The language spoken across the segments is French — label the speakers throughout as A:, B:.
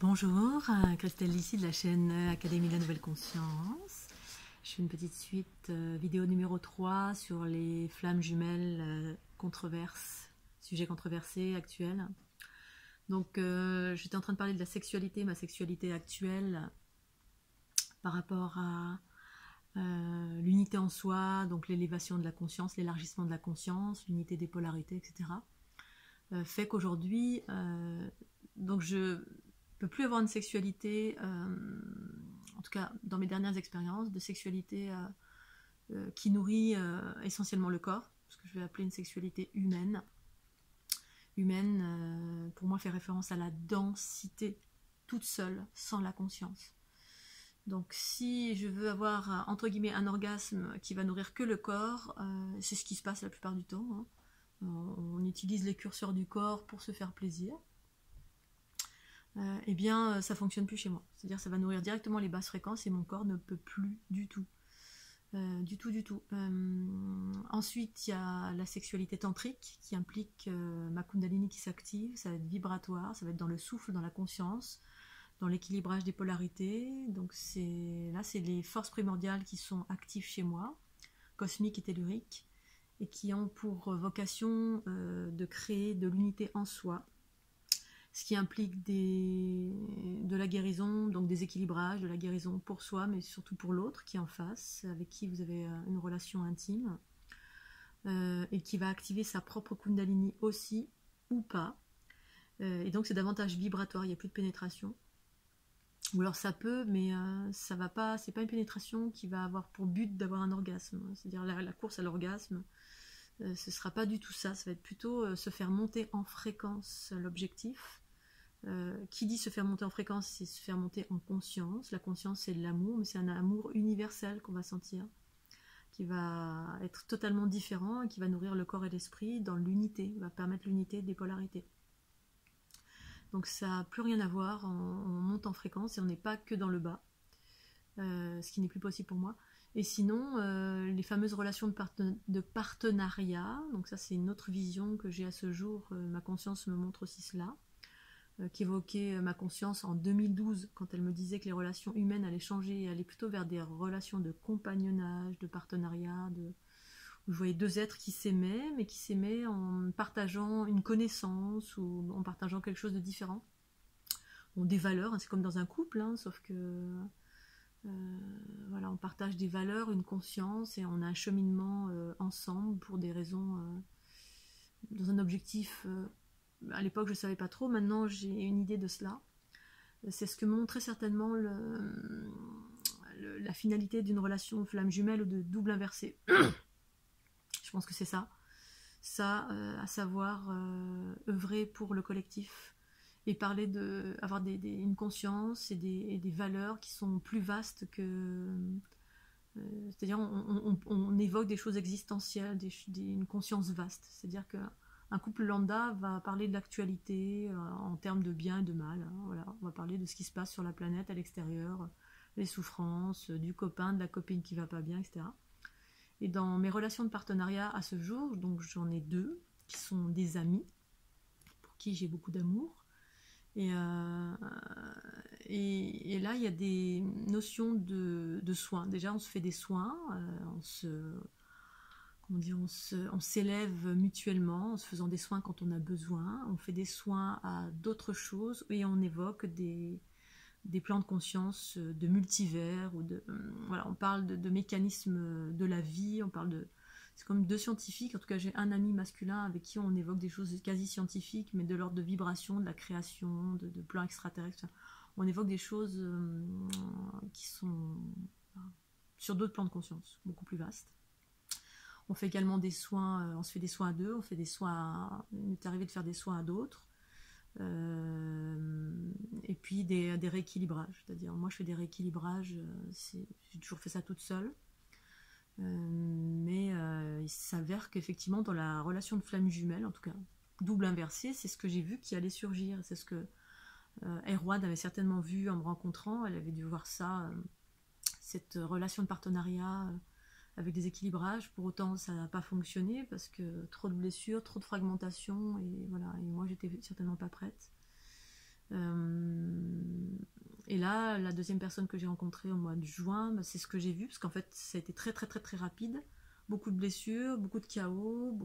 A: Bonjour, Christelle ici de la chaîne Académie de la Nouvelle Conscience. Je fais une petite suite vidéo numéro 3 sur les flammes jumelles controverses, sujet controversé actuel. Donc j'étais en train de parler de la sexualité, ma sexualité actuelle par rapport à l'unité en soi, donc l'élévation de la conscience, l'élargissement de la conscience, l'unité des polarités, etc. Fait qu'aujourd'hui, donc je peux plus avoir une sexualité, en tout cas dans mes dernières expériences, de sexualité qui nourrit essentiellement le corps, ce que je vais appeler une sexualité humaine. Humaine, pour moi, fait référence à la densité toute seule, sans la conscience. Donc si je veux avoir, entre guillemets, un orgasme qui va nourrir que le corps, c'est ce qui se passe la plupart du temps, hein. On utilise les curseurs du corps pour se faire plaisir. Eh bien ça fonctionne plus chez moi. C'est-à-dire ça va nourrir directement les basses fréquences et mon corps ne peut plus du tout. Du tout. Ensuite, il y a la sexualité tantrique qui implique ma kundalini qui s'active, ça va être vibratoire, ça va être dans le souffle, dans la conscience, dans l'équilibrage des polarités. Donc là, c'est les forces primordiales qui sont actives chez moi, cosmiques et telluriques, et qui ont pour vocation de créer de l'unité en soi, ce qui implique de la guérison, donc des équilibrages, de la guérison pour soi, mais surtout pour l'autre qui est en face, avec qui vous avez une relation intime, et qui va activer sa propre kundalini aussi, ou pas. Et donc c'est davantage vibratoire, il n'y a plus de pénétration. Ou alors ça peut, mais ça va pas, c'est pas une pénétration qui va avoir pour but d'avoir un orgasme. C'est-à-dire la course à l'orgasme, ce sera pas du tout ça, ça va être plutôt se faire monter en fréquence, l'objectif. Qui dit se faire monter en fréquence, c'est se faire monter en conscience. La conscience, c'est de l'amour, mais c'est un amour universel qu'on va sentir, qui va être totalement différent et qui va nourrir le corps et l'esprit dans l'unité, va permettre l'unité des polarités. Donc ça n'a plus rien à voir, on monte en fréquence et on n'est pas que dans le bas, ce qui n'est plus possible pour moi. Et sinon, les fameuses relations de partenariat, donc ça c'est une autre vision que j'ai à ce jour, ma conscience me montre aussi cela, qui évoquait ma conscience en 2012, quand elle me disait que les relations humaines allaient changer et allaient plutôt vers des relations de compagnonnage, de partenariat, où je voyais deux êtres qui s'aimaient, mais qui s'aimaient en partageant une connaissance ou en partageant quelque chose de différent. Bon, des valeurs, hein, c'est comme dans un couple, hein, sauf que voilà, on partage des valeurs, une conscience, et on a un cheminement ensemble pour des raisons, dans un objectif. À l'époque, je ne savais pas trop, maintenant j'ai une idée de cela. C'est ce que montre très certainement la finalité d'une relation flamme jumelle ou de double inversé. Je pense que c'est ça. Ça, à savoir œuvrer pour le collectif et parler de avoir une conscience et des valeurs qui sont plus vastes que... c'est-à-dire on évoque des choses existentielles, une conscience vaste. C'est-à-dire qu'un couple lambda va parler de l'actualité en termes de bien et de mal. Hein, voilà. On va parler de ce qui se passe sur la planète, à l'extérieur, les souffrances, du copain, de la copine qui va pas bien, etc. Et dans mes relations de partenariat à ce jour, donc j'en ai deux qui sont des amis, pour qui j'ai beaucoup d'amour. Et là, il y a des notions de soins. Déjà, on se fait des soins, on s'élève mutuellement en se faisant des soins quand on a besoin. On fait des soins à d'autres choses et on évoque des plans de conscience de multivers, ou voilà, on parle de mécanismes de la vie, on parle de... C'est comme deux scientifiques, en tout cas j'ai un ami masculin avec qui on évoque des choses quasi scientifiques, mais de l'ordre de vibration, de la création, de plans extraterrestres. On évoque des choses qui sont sur d'autres plans de conscience, beaucoup plus vastes. On fait également des soins, on se fait des soins à deux, on fait des soins il m'est arrivé de faire des soins à d'autres. Et puis des rééquilibrages, c'est-à-dire moi je fais des rééquilibrages, j'ai toujours fait ça toute seule, mais il s'avère qu'effectivement dans la relation de flamme jumelle, en tout cas double inversé, c'est ce que j'ai vu qui allait surgir, c'est ce que Erwan avait certainement vu en me rencontrant, elle avait dû voir ça, cette relation de partenariat avec des équilibrages. Pour autant ça n'a pas fonctionné parce que trop de blessures, trop de fragmentation, et voilà, et moi j'étais certainement pas prête. Et là, la deuxième personne que j'ai rencontrée au mois de juin, bah, c'est ce que j'ai vu, parce qu'en fait, ça a été très très très très rapide. Beaucoup de blessures, beaucoup de chaos,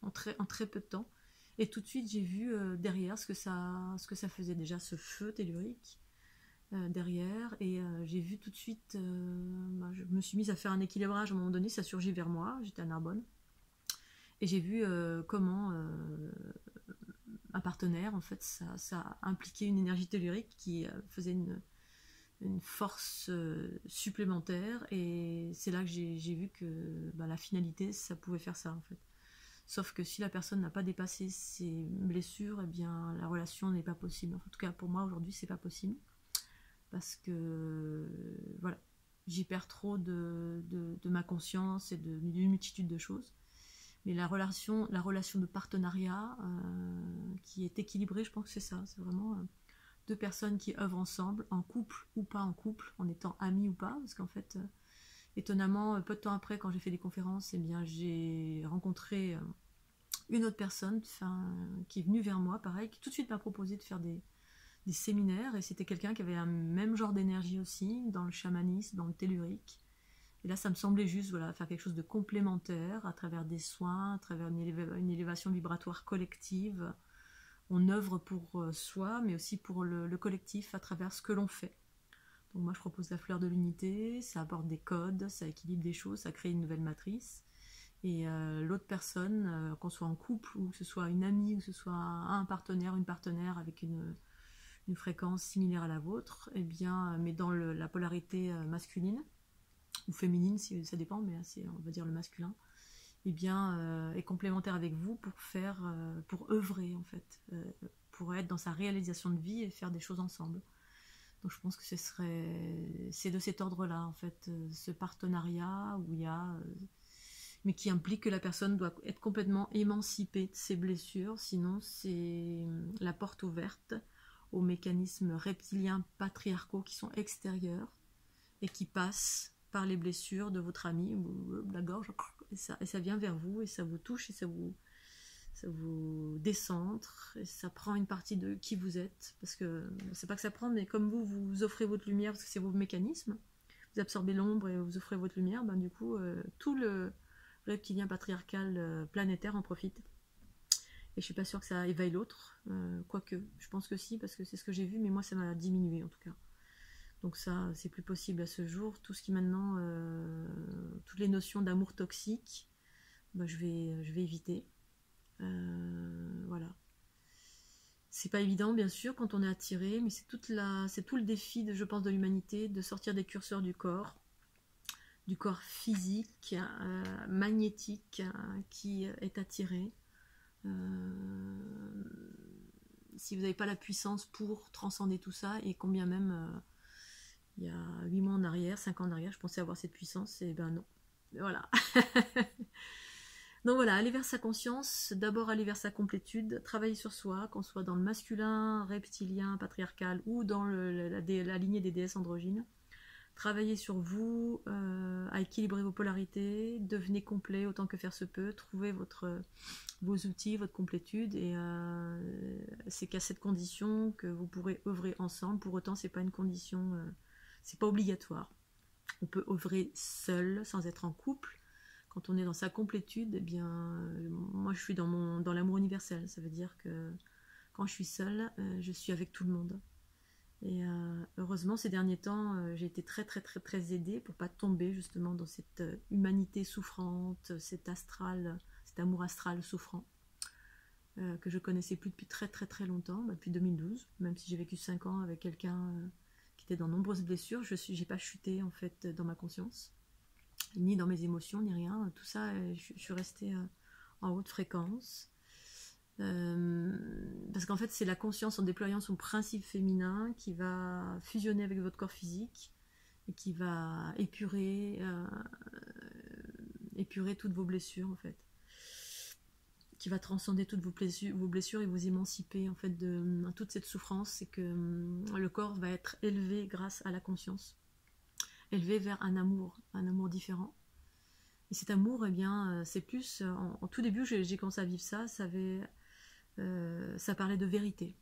A: en très peu de temps. Et tout de suite, j'ai vu derrière ce que ça faisait déjà, ce feu tellurique derrière. Et j'ai vu tout de suite, bah, je me suis mise à faire un équilibrage à un moment donné, ça surgit vers moi, j'étais à Narbonne. Et j'ai vu comment un partenaire, en fait, ça impliquait une énergie tellurique qui faisait une force supplémentaire. Et c'est là que j'ai vu que bah, la finalité, ça pouvait faire ça, en fait. Sauf que si la personne n'a pas dépassé ses blessures, eh bien, la relation n'est pas possible. En tout cas, pour moi, aujourd'hui, c'est pas possible. Parce que, voilà, j'y perds trop de ma conscience et d'une multitude de choses. Mais la relation de partenariat qui est équilibrée, je pense que c'est ça. C'est vraiment deux personnes qui œuvrent ensemble, en couple ou pas en couple, en étant amis ou pas. Parce qu'en fait, étonnamment, peu de temps après, quand j'ai fait des conférences, eh bien, j'ai rencontré une autre personne qui est venue vers moi, pareil, qui tout de suite m'a proposé de faire des séminaires. Et c'était quelqu'un qui avait un même genre d'énergie aussi, dans le chamanisme, dans le tellurique. Et là, ça me semblait juste voilà, faire quelque chose de complémentaire à travers des soins, à travers une élévation vibratoire collective. On œuvre pour soi, mais aussi pour le collectif à travers ce que l'on fait. Donc moi, je propose la fleur de l'unité, ça apporte des codes, ça équilibre des choses, ça crée une nouvelle matrice. Et l'autre personne, qu'on soit en couple, ou que ce soit une amie, ou que ce soit un partenaire, une partenaire avec une fréquence similaire à la vôtre, eh bien, mais dans la polarité masculine, ou féminine, si ça dépend, mais c'est on va dire le masculin, eh bien, est complémentaire avec vous pour œuvrer en fait, pour être dans sa réalisation de vie et faire des choses ensemble. Donc je pense que c'est de cet ordre-là en fait, ce partenariat où il y a, mais qui implique que la personne doit être complètement émancipée de ses blessures, sinon c'est la porte ouverte aux mécanismes reptiliens patriarcaux qui sont extérieurs et qui passent par les blessures de votre ami, la gorge, et ça vient vers vous, et ça vous touche, et ça vous décentre, et ça prend une partie de qui vous êtes, parce que, c'est pas que ça prend, mais comme vous offrez votre lumière, parce que c'est vos mécanismes, vous absorbez l'ombre et vous offrez votre lumière, ben du coup, tout le reptilien patriarcal planétaire en profite. Et je suis pas sûre que ça éveille l'autre, quoique, je pense que si, parce que c'est ce que j'ai vu, mais moi ça m'a diminué en tout cas. Donc ça, c'est plus possible à ce jour. Tout ce qui maintenant, toutes les notions d'amour toxique, bah, je vais éviter. Voilà. C'est pas évident, bien sûr, quand on est attiré, mais c'est tout le défi, je pense, de l'humanité, de sortir des curseurs du corps physique, magnétique, qui est attiré. Si vous n'avez pas la puissance pour transcender tout ça, et combien même... il y a 8 mois en arrière, 5 ans en arrière, je pensais avoir cette puissance, et ben non. Voilà. Donc voilà, aller vers sa conscience, d'abord aller vers sa complétude, travailler sur soi, qu'on soit dans le masculin, reptilien, patriarcal, ou dans la lignée des déesses androgynes. Travaillez sur vous, à équilibrer vos polarités, devenez complet autant que faire se peut, trouvez vos outils, votre complétude, et c'est qu'à cette condition que vous pourrez œuvrer ensemble. Pour autant, c'est pas une condition... c'est pas obligatoire. On peut œuvrer seul, sans être en couple. Quand on est dans sa complétude, eh bien, moi je suis dans l'amour universel. Ça veut dire que quand je suis seule, je suis avec tout le monde. Et heureusement, ces derniers temps, j'ai été très très très très aidée pour pas tomber justement dans cette humanité souffrante, cet amour astral souffrant, que je connaissais plus depuis très très très longtemps, depuis 2012, même si j'ai vécu 5 ans avec quelqu'un qui était dans de nombreuses blessures. J'ai pas chuté en fait dans ma conscience, ni dans mes émotions, ni rien. Tout ça, je suis restée en haute fréquence. Parce qu'en fait, c'est la conscience en déployant son principe féminin qui va fusionner avec votre corps physique et qui va épurer toutes vos blessures en fait, qui va transcender toutes vos blessures et vous émanciper en fait de toute cette souffrance. C'est que le corps va être élevé grâce à la conscience, élevé vers un amour différent. Et cet amour, eh bien, c'est plus en tout début, j'ai commencé à vivre ça parlait de vérité.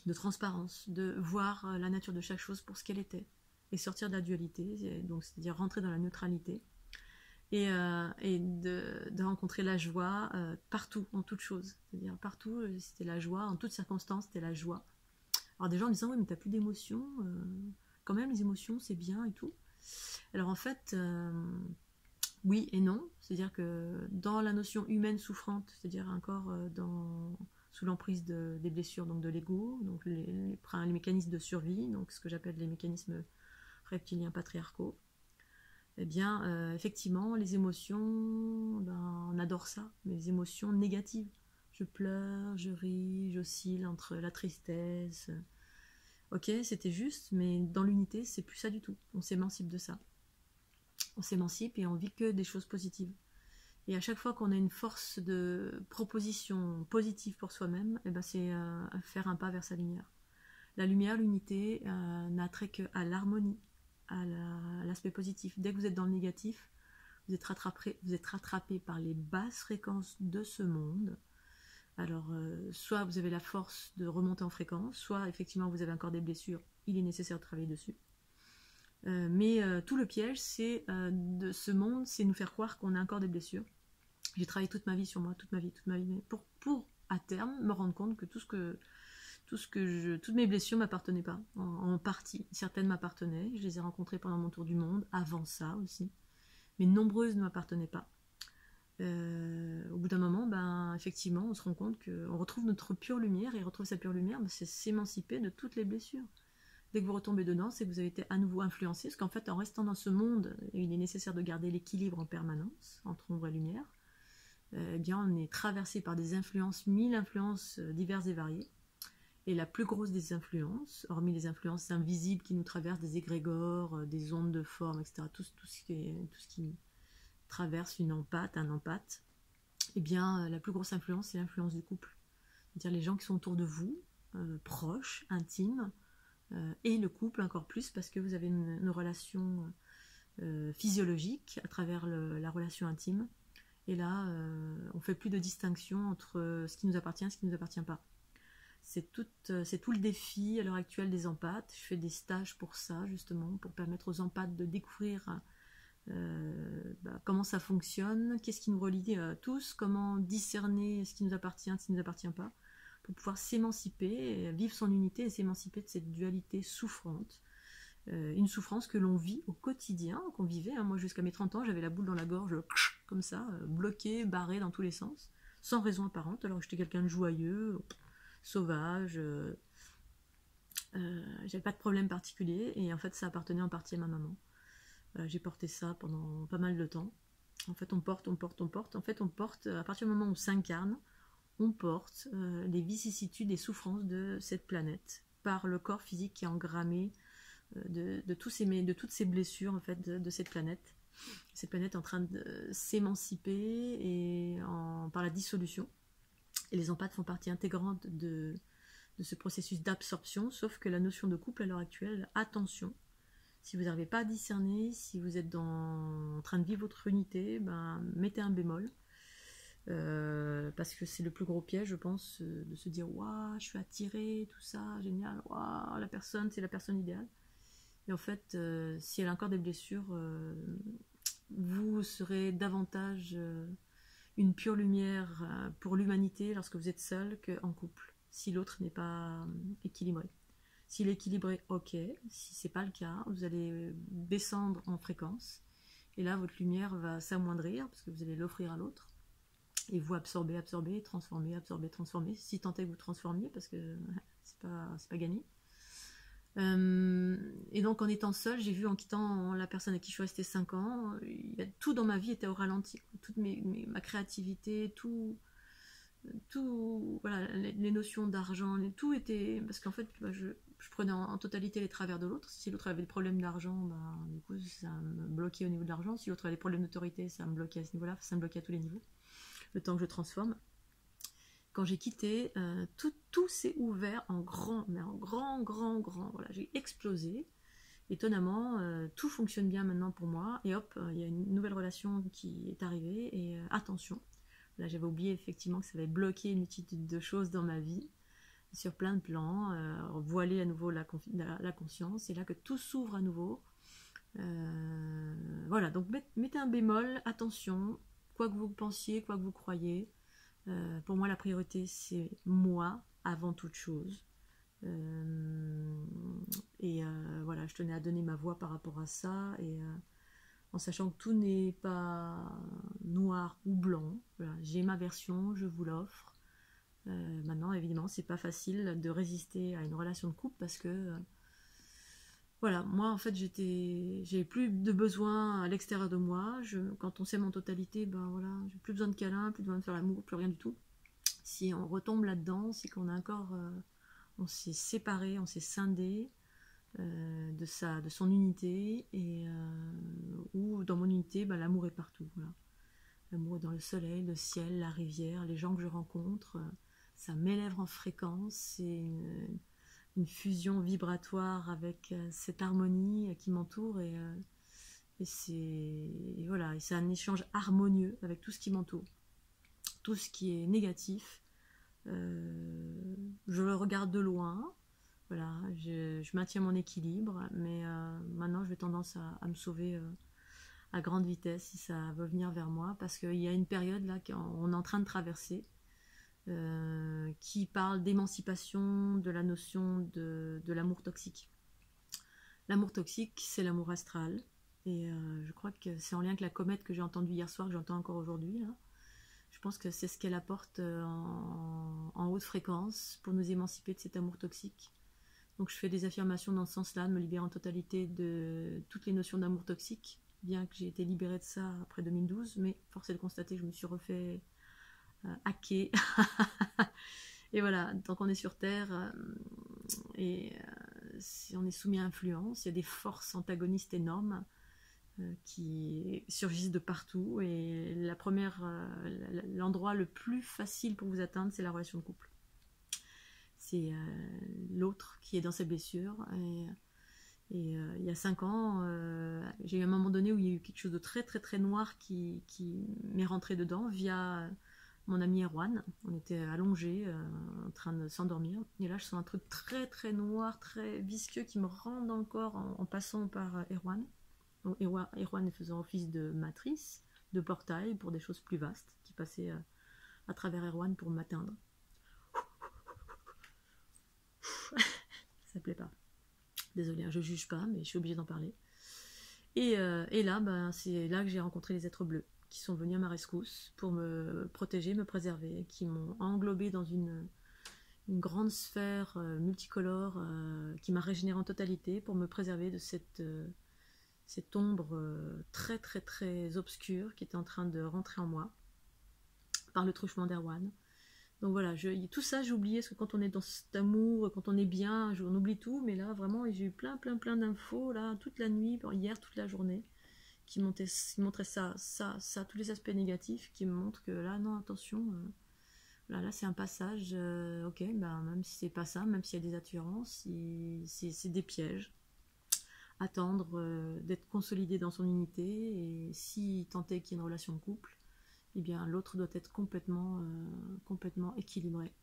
A: de transparence, de voir la nature de chaque chose pour ce qu'elle était, et sortir de la dualité, donc c'est-à-dire rentrer dans la neutralité, et de rencontrer la joie partout, en toute chose. C'est-à-dire partout, c'était la joie, en toutes circonstances, c'était la joie. Alors des gens me disent, oui, mais t'as plus d'émotions, quand même les émotions c'est bien et tout. Alors en fait, oui et non, c'est-à-dire que dans la notion humaine souffrante, c'est-à-dire un corps sous l'emprise des blessures, donc de l'ego, donc les mécanismes de survie, donc ce que j'appelle les mécanismes reptiliens patriarcaux, eh bien, effectivement, les émotions, ben, on adore ça, mais les émotions négatives. Je pleure, je ris, j'oscille entre la tristesse. Ok, c'était juste, mais dans l'unité, c'est plus ça du tout. On s'émancipe de ça. On s'émancipe et on vit que des choses positives. Et à chaque fois qu'on a une force de proposition positive pour soi-même, eh ben c'est faire un pas vers sa lumière. La lumière, l'unité, n'a trait qu'à l'harmonie, à l'aspect positif. Dès que vous êtes dans le négatif, vous êtes rattrapé par les basses fréquences de ce monde. Alors, soit vous avez la force de remonter en fréquence, soit effectivement vous avez encore des blessures, il est nécessaire de travailler dessus. Mais tout le piège de ce monde, c'est nous faire croire qu'on a encore des blessures. J'ai travaillé toute ma vie sur moi, toute ma vie, pour à terme me rendre compte que toutes mes blessures m'appartenaient pas, en partie. Certaines m'appartenaient, je les ai rencontrées pendant mon tour du monde, avant ça aussi, mais nombreuses ne m'appartenaient pas. Au bout d'un moment, ben, effectivement, on se rend compte qu'on retrouve notre pure lumière, et retrouver sa pure lumière, ben, c'est s'émanciper de toutes les blessures. Dès que vous retombez dedans, c'est que vous avez été à nouveau influencé, parce qu'en fait, en restant dans ce monde, il est nécessaire de garder l'équilibre en permanence, entre ombre et lumière. Eh bien, on est traversé par des influences, 1000 influences diverses et variées. Et la plus grosse des influences, hormis les influences invisibles qui nous traversent, des égrégores, des ondes de forme, etc., tout ce qui traverse une empathe, un empathe, eh bien, la plus grosse influence, c'est l'influence du couple. C'est-à-dire les gens qui sont autour de vous, proches, intimes, et le couple encore plus, parce que vous avez une relation physiologique à travers la relation intime. Et là, on fait plus de distinction entre ce qui nous appartient et ce qui ne nous appartient pas. C'est tout le défi à l'heure actuelle des empathes. Je fais des stages pour ça, justement, pour permettre aux empathes de découvrir comment ça fonctionne, qu'est-ce qui nous relie tous, comment discerner ce qui nous appartient, ce qui ne nous appartient pas, pour pouvoir s'émanciper, vivre son unité et s'émanciper de cette dualité souffrante. Une souffrance que l'on vit au quotidien, qu'on vivait. Moi, jusqu'à mes 30 ans, j'avais la boule dans la gorge, comme ça, bloquée, barrée dans tous les sens, sans raison apparente, alors que j'étais quelqu'un de joyeux, sauvage, j'avais pas de problème particulier, et en fait, ça appartenait en partie à ma maman. J'ai porté ça pendant pas mal de temps. En fait, on porte. En fait, on porte, à partir du moment où on s'incarne, on porte les vicissitudes et souffrances de cette planète, par le corps physique qui est engrammé de toutes ces blessures en fait, de cette planète. Cette planète est en train de s'émanciper par la dissolution. Et les empathes font partie intégrante de ce processus d'absorption, sauf que la notion de couple à l'heure actuelle, attention, si vous n'arrivez pas à discerner, si vous êtes en train de vivre votre unité, ben, mettez un bémol. Parce que c'est le plus gros piège, je pense, de se dire waouh, je suis attirée, tout ça, génial, waouh, c'est la personne idéale. Et en fait, si elle a encore des blessures, vous serez davantage une pure lumière pour l'humanité lorsque vous êtes seul qu'en couple, si l'autre n'est pas équilibré. S'il est équilibré, ok. Si c'est pas le cas, vous allez descendre en fréquence. Et là, votre lumière va s'amoindrir parce que vous allez l'offrir à l'autre. Et vous absorber, transformer, si tant est que vous transformiez, parce que c'est pas gagné. Et donc en étant seule, j'ai vu en quittant la personne à qui je suis restée 5 ans, tout dans ma vie était au ralenti. Toute ma créativité, tout voilà, les notions d'argent, tout était... Parce qu'en fait, je prenais en totalité les travers de l'autre. Si l'autre avait des problèmes d'argent, du coup, ça me bloquait au niveau de l'argent. Si l'autre avait des problèmes d'autorité, ça me bloquait à ce niveau-là, ça me bloquait à tous les niveaux. Le temps que je transforme. Quand j'ai quitté, tout s'est ouvert en grand, mais en grand. Voilà, j'ai explosé. Étonnamment, tout fonctionne bien maintenant pour moi. Et hop, il y a une nouvelle relation qui est arrivée. Et attention, là j'avais oublié effectivement que ça avait bloqué une multitude de choses dans ma vie. sur plein de plans, voiler à nouveau la conscience, et là que tout s'ouvre à nouveau. Voilà, donc mettez un bémol, attention, quoi que vous pensiez, quoi que vous croyez, pour moi la priorité c'est moi avant toute chose. Voilà, je tenais à donner ma voix par rapport à ça, et en sachant que tout n'est pas noir ou blanc. Voilà, j'ai ma version, je vous l'offre. Maintenant, évidemment, c'est pas facile de résister à une relation de couple parce que voilà, moi en fait j'avais plus de besoin à l'extérieur de moi. Quand on s'aime en totalité, ben voilà, j'ai plus besoin de câlins, plus besoin de faire l'amour, plus rien du tout. Si on retombe là-dedans, c'est qu'on a encore, on s'est séparé, on s'est scindé de son unité, et ou dans mon unité, ben, l'amour est partout. Voilà. L'amour est dans le soleil, le ciel, la rivière, les gens que je rencontre. Ça m'élève en fréquence, c'est une fusion vibratoire avec cette harmonie qui m'entoure, et voilà, et c'est un échange harmonieux avec tout ce qui m'entoure. Tout ce qui est négatif, je le regarde de loin, voilà, je maintiens mon équilibre, mais maintenant j'ai tendance à me sauver à grande vitesse si ça veut venir vers moi, parce qu'il y a une période là qu'on est en train de traverser, qui parle d'émancipation de la notion de l'amour toxique. L'amour toxique, c'est l'amour astral, et je crois que c'est en lien avec la comète que j'ai entendue hier soir, que j'entends encore aujourd'hui, là. Je pense que c'est ce qu'elle apporte en haute fréquence pour nous émanciper de cet amour toxique. Donc je fais des affirmations dans ce sens-là, de me libérer en totalité de toutes les notions d'amour toxique, bien que j'ai été libérée de ça après 2012, mais force est de constater que je me suis refait hacker. Et voilà, tant qu'on est sur Terre, si on est soumis à influence, il y a des forces antagonistes énormes qui surgissent de partout, et l'endroit le plus facile pour vous atteindre, c'est la relation de couple. C'est l'autre qui est dans ses blessures, et il y a 5 ans, j'ai eu un moment donné où il y a eu quelque chose de très très très noir qui m'est rentré dedans via mon ami Erwan. On était allongés en train de s'endormir, et là je sens un truc très très noir, très visqueux qui me rentre dans le corps en passant par Erwan. Donc Erwan faisant office de matrice, de portail pour des choses plus vastes qui passaient à travers Erwan pour m'atteindre. Ça ne plaît pas. Désolée, je juge pas, mais je suis obligée d'en parler. Et là, c'est là que j'ai rencontré les êtres bleus, qui sont venus à ma rescousse pour me protéger, me préserver, qui m'ont englobée dans une grande sphère multicolore qui m'a régénérée en totalité pour me préserver de cette ombre très très très obscure qui était en train de rentrer en moi par le truchement d'Erwan. Donc voilà, tout ça j'ai oublié, parce que quand on est dans cet amour, quand on est bien, on oublie tout, mais là vraiment j'ai eu plein d'infos là toute la nuit, hier toute la journée, qui montraient ça, tous les aspects négatifs, qui me montrent que là non, attention, là c'est un passage, ok, même si c'est pas ça, même s'il y a des attirances, c'est des pièges. Attendre d'être consolidé dans son unité, et si tant est qu'il y ait une relation de couple, eh bien l'autre doit être complètement équilibré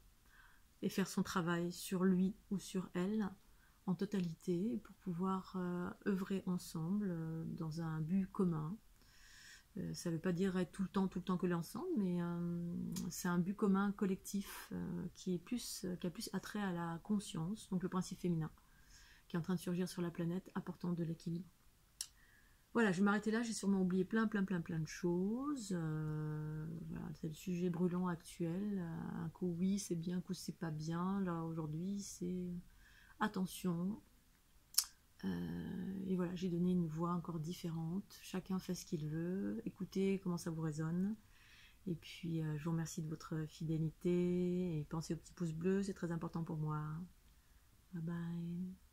A: et faire son travail sur lui ou sur elle en totalité pour pouvoir œuvrer ensemble dans un but commun. Ça ne veut pas dire être tout le temps collé ensemble, mais c'est un but commun collectif qui a plus attrait à la conscience, donc le principe féminin, qui est en train de surgir sur la planète, apportant de l'équilibre. Voilà, je vais m'arrêter là, j'ai sûrement oublié plein de choses. Voilà, c'est le sujet brûlant actuel. Un coup oui, c'est bien, un coup c'est pas bien. Là, aujourd'hui, c'est attention. Et voilà, j'ai donné une voix encore différente. Chacun fait ce qu'il veut. Écoutez comment ça vous résonne. Et puis, je vous remercie de votre fidélité. Et pensez au petit pouce bleu, c'est très important pour moi. Bye bye.